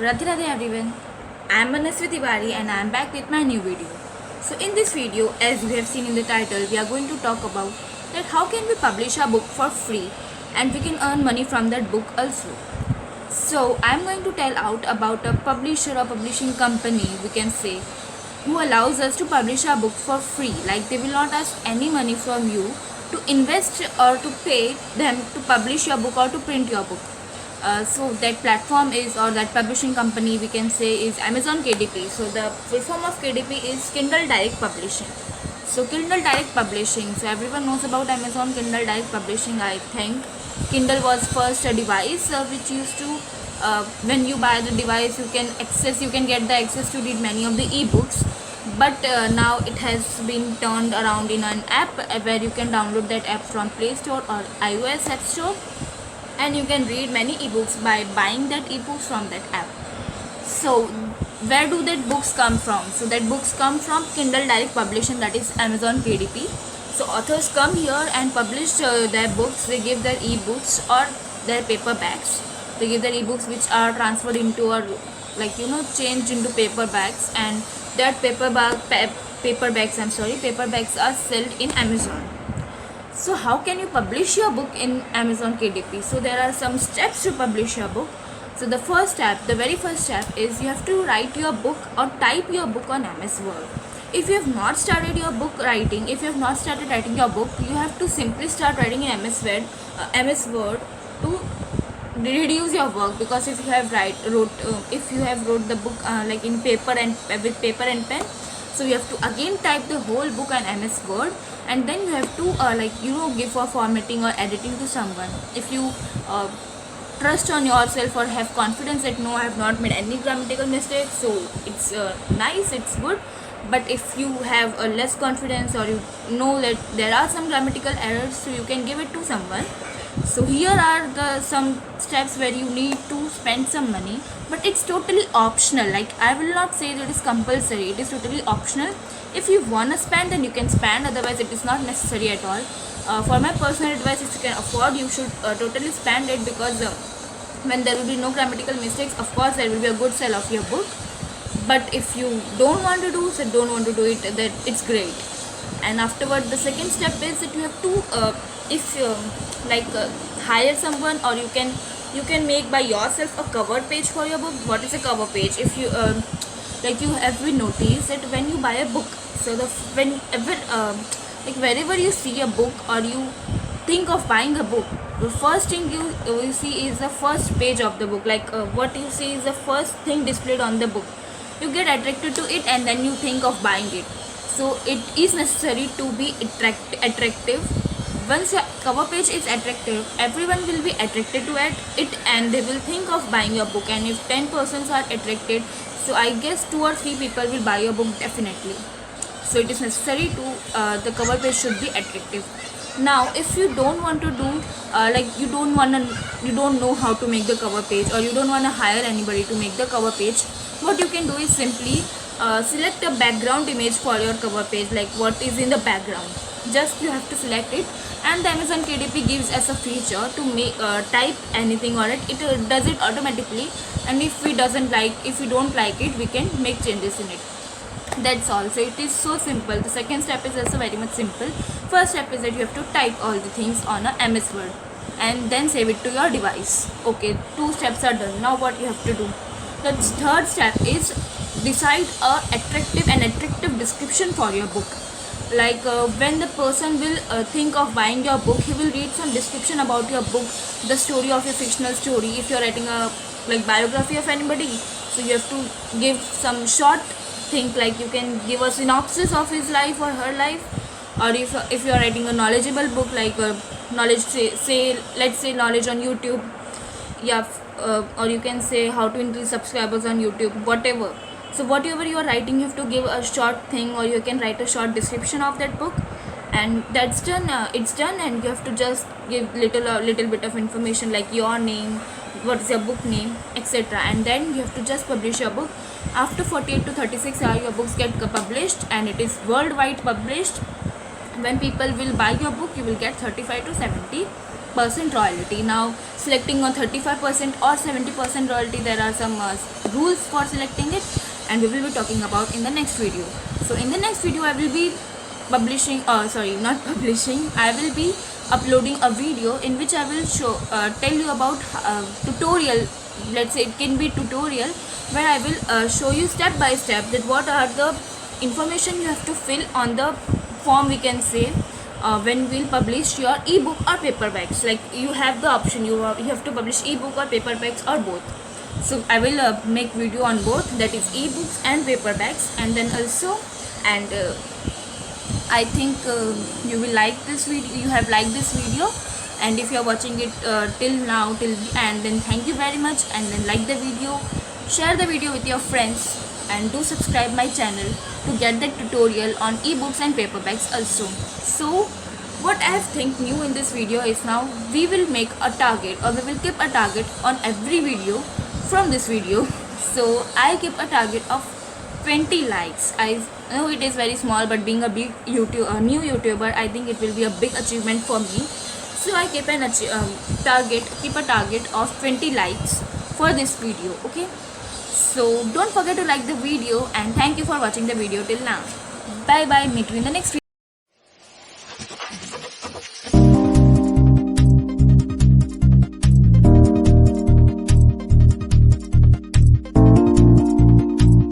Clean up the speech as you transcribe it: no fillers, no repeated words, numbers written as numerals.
Radhe Radhe everyone, I am Manasvi Tiwari and I am back with my new video. So in this video, as you have seen in the title, we are going to talk about that how can we publish a book for free and we can earn money from that book also. So I am going to tell out about a publisher or publishing company, we can say, who allows us to publish our book for free. Like they will not ask any money from you to invest or to pay them to publish your book or to print your book. So that platform is, or that publishing company we can say, is Amazon KDP. So the full form of KDP is Kindle Direct Publishing. So Kindle Direct Publishing, so everyone knows about Amazon Kindle Direct Publishing. I think Kindle was first a device which used to, when you buy the device, you can get the access to read many of the ebooks. But now it has been turned around in an app where you can download that app from Play Store or iOS App Store, and you can read many ebooks by buying that ebooks from that app. So where do that books come from? So that books come from Kindle Direct Publishing, that is Amazon KDP. So authors come here and publish their books. They give their ebooks or their paperbacks. They give their ebooks which are transferred into, or changed into paperbacks, and that paperbacks are sold in Amazon. So how can you publish your book in Amazon KDP? So there are some steps to publish your book. So the very first step is you have to write your book or type your book on MS Word. If you have not started your book writing, if you have not started writing your book, you have to simply start writing in MS Word to reduce your work. Because if you have wrote the book like in paper and with paper and pen, so you have to again type the whole book on MS Word, and then you have to give for formatting or editing to someone. If you trust on yourself or have confidence that no, I have not made any grammatical mistakes, so it's nice, it's good. But if you have less confidence, or you know that there are some grammatical errors, so you can give it to someone. So here are some steps where you need to spend some money, but it's totally optional. Like I will not say that it is compulsory, it is totally optional. If you want to spend, then you can spend, otherwise it is not necessary at all. For my personal advice, if you can afford, you should totally spend it, because when there will be no grammatical mistakes, of course there will be a good sale of your book. But if you don't want to do it, that it's great. And afterward, the second step is that you have to hire someone, or you can make by yourself a cover page for your book. What is a cover page? If you you have been noticed that when you buy a book, so wherever you see a book or you think of buying a book, the first thing you will see is the first page of the book. What you see is the first thing displayed on the book. You get attracted to it, and then you think of buying it. So it is necessary to be attractive. Once your cover page is attractive, everyone will be attracted to it, and they will think of buying your book. And if 10 persons are attracted, so I guess 2 or 3 people will buy your book definitely. So it is necessary to the cover page should be attractive. Now if you don't want to do you don't know how to make the cover page, or you don't want to hire anybody to make the cover page, what you can do is simply select a background image for your cover page. Like what is in the background, just you have to select it, and the Amazon KDP gives us a feature to make type anything on it. It does it automatically, and if we don't like it, we can make changes in it. That's all. So it is so simple. The second step is also very much simple. First step is that you have to type all the things on a MS Word and then save it to your device. Okay, 2 steps are done. Now what you have to do? The third step is decide a attractive description for your book. When the person will think of buying your book, he will read some description about your book, the story of your fictional story. If you're writing a biography of anybody, so you have to give some short thing, like you can give a synopsis of his life or her life. Or if you are writing a knowledgeable book, like let's say knowledge on YouTube, or you can say how to increase subscribers on YouTube, whatever. So whatever you are writing, you have to give a short thing, or you can write a short description of that book, and that's done. It's done, and you have to just give little bit of information, like your name, what is your book name, etc. And then you have to just publish your book. After 48 to 36 hours, your books get published, and it is worldwide published. when people will buy your book, you will get 35 to 70% royalty. Now selecting on 35% or 70% royalty, there are some rules for selecting it, and we will be talking about in the next video. So in the next video I will be publishing, sorry, not publishing, I will be uploading a video in which I will show tell you about tutorial. Let's say it can be tutorial where I will show you step by step that what are the information you have to fill on the form, we can say, when we'll publish your ebook or paperbacks. Like you have the option, you have to publish ebook or paperbacks or both. So I will make video on both, that is ebooks and paperbacks. And then also, and I think you will like this video, you have liked this video, and if you are watching it till now, till the end, then thank you very much. And then like the video, share the video with your friends, and do subscribe my channel to get the tutorial on ebooks and paperbacks also. So what I think new in this video is, now we will make a target, or we will keep a target on every video from this video. So I keep a target of 20 likes. I know it is very small, but being a big new YouTuber, I think it will be a big achievement for me. So I keep a target of 20 likes for this video. Okay, so don't forget to like the video, and thank you for watching the video till now. Bye bye, meet you in the next video.